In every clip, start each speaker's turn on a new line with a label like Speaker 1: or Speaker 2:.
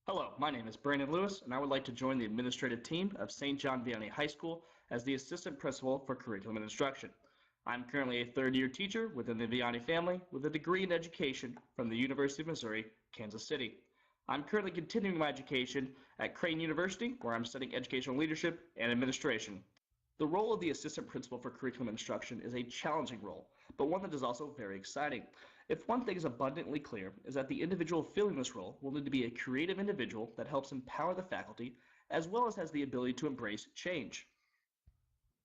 Speaker 1: Hello, my name is Brandon Lewis, and I would like to join the administrative team of St. John Vianney High School as the Assistant Principal for Curriculum and Instruction. I'm currently a third-year teacher within the Vianney family with a degree in education from the University of Missouri, Kansas City. I'm currently continuing my education at Creighton University, where I'm studying educational leadership and administration. The role of the Assistant Principal for Curriculum Instruction is a challenging role, but one that is also very exciting. If one thing is abundantly clear, is that the individual filling this role will need to be a creative individual that helps empower the faculty, as well as has the ability to embrace change.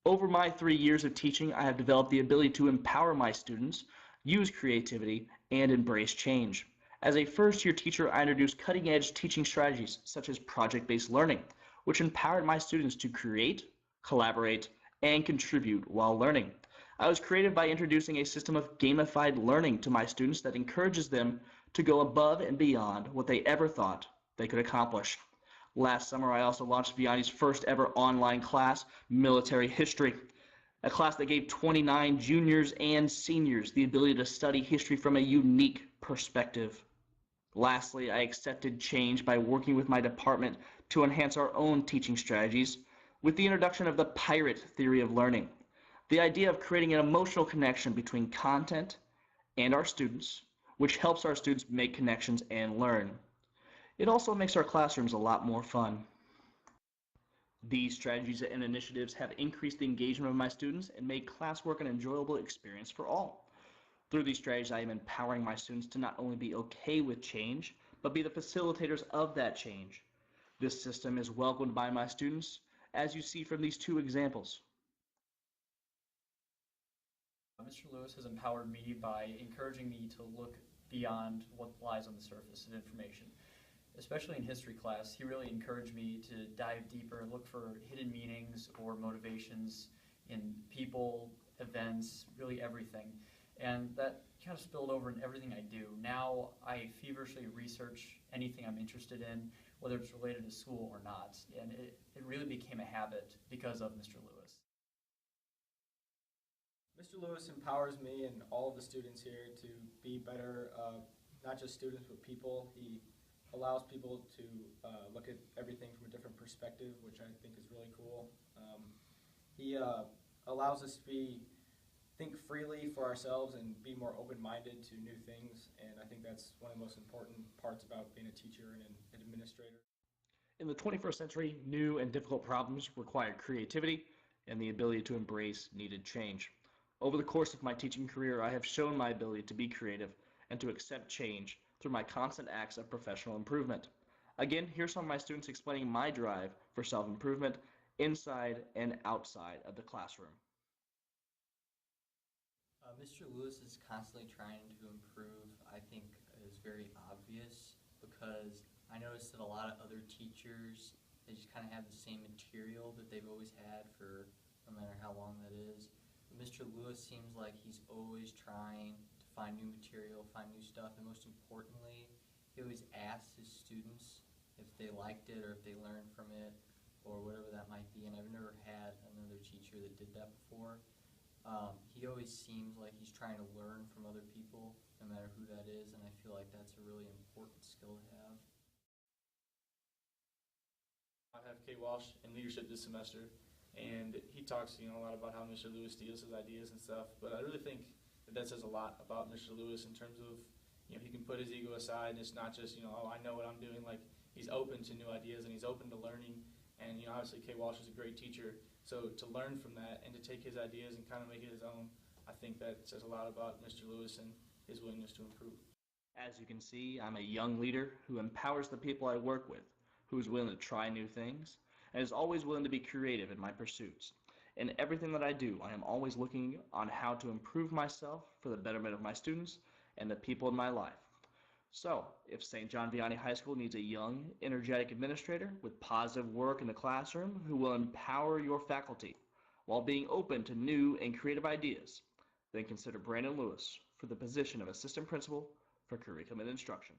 Speaker 1: Over my 3 years of teaching, I have developed the ability to empower my students, use creativity, and embrace change. As a first-year teacher, I introduced cutting-edge teaching strategies such as project-based learning, which empowered my students to create, collaborate, and contribute while learning. I was creative by introducing a system of gamified learning to my students that encourages them to go above and beyond what they ever thought they could accomplish. Last summer, I also launched Vianney's first ever online class, Military History, a class that gave 29 juniors and seniors the ability to study history from a unique perspective. Lastly, I accepted change by working with my department to enhance our own teaching strategies with the introduction of the pirate theory of learning, the idea of creating an emotional connection between content and our students, which helps our students make connections and learn. It also makes our classrooms a lot more fun. These strategies and initiatives have increased the engagement of my students and made classwork an enjoyable experience for all. Through these strategies, I am empowering my students to not only be okay with change, but be the facilitators of that change. This system is welcomed by my students, as you see from these two examples.
Speaker 2: Mr. Lewis has empowered me by encouraging me to look beyond what lies on the surface of information. Especially in history class, he really encouraged me to dive deeper and look for hidden meanings or motivations in people, events, really everything. And that kind of spilled over in everything I do. Now I feverishly research anything I'm interested in, whether it's related to school or not. And it really became a habit because of Mr. Lewis.
Speaker 3: Mr. Lewis empowers me and all of the students here to be better, not just students, but people. He allows people to look at everything from a different perspective, which I think is really cool. He allows us to think freely for ourselves and be more open-minded to new things, and I think that's one of the most important parts about being a teacher and an administrator.
Speaker 1: In the 21st century, new and difficult problems require creativity and the ability to embrace needed change. Over the course of my teaching career, I have shown my ability to be creative and to accept change through my constant acts of professional improvement. Again, here's some of my students explaining my drive for self-improvement inside and outside of the classroom.
Speaker 4: Mr. Lewis is constantly trying to improve, I think is very obvious, because I noticed that a lot of other teachers, they just kind of have the same material that they've always had for no matter how long that is. Mr. Lewis seems like he's always trying to find new material, find new stuff, and most importantly, he always asks his students if they liked it or if they learned from it or whatever that might be, and I've never had another teacher that did that before. He always seems like he's trying to learn from other people, no matter who that is, and I feel like that's a really important skill to have.
Speaker 5: I have Kate Walsh in leadership this semester. And he talks, a lot about how Mr. Lewis steals his ideas and stuff. But I really think that says a lot about Mr. Lewis in terms of, he can put his ego aside and it's not just, oh, I know what I'm doing. Like, he's open to new ideas and he's open to learning. And, obviously Kay Walsh is a great teacher. So to learn from that and to take his ideas and kind of make it his own, I think that says a lot about Mr. Lewis and his willingness to improve.
Speaker 1: As you can see, I'm a young leader who empowers the people I work with, who is willing to try new things, and is always willing to be creative in my pursuits. In everything that I do, I am always looking on how to improve myself for the betterment of my students and the people in my life. So, if St. John Vianney High School needs a young, energetic administrator with positive work in the classroom who will empower your faculty while being open to new and creative ideas, then consider Brandon Lewis for the position of Assistant Principal for Curriculum and Instruction.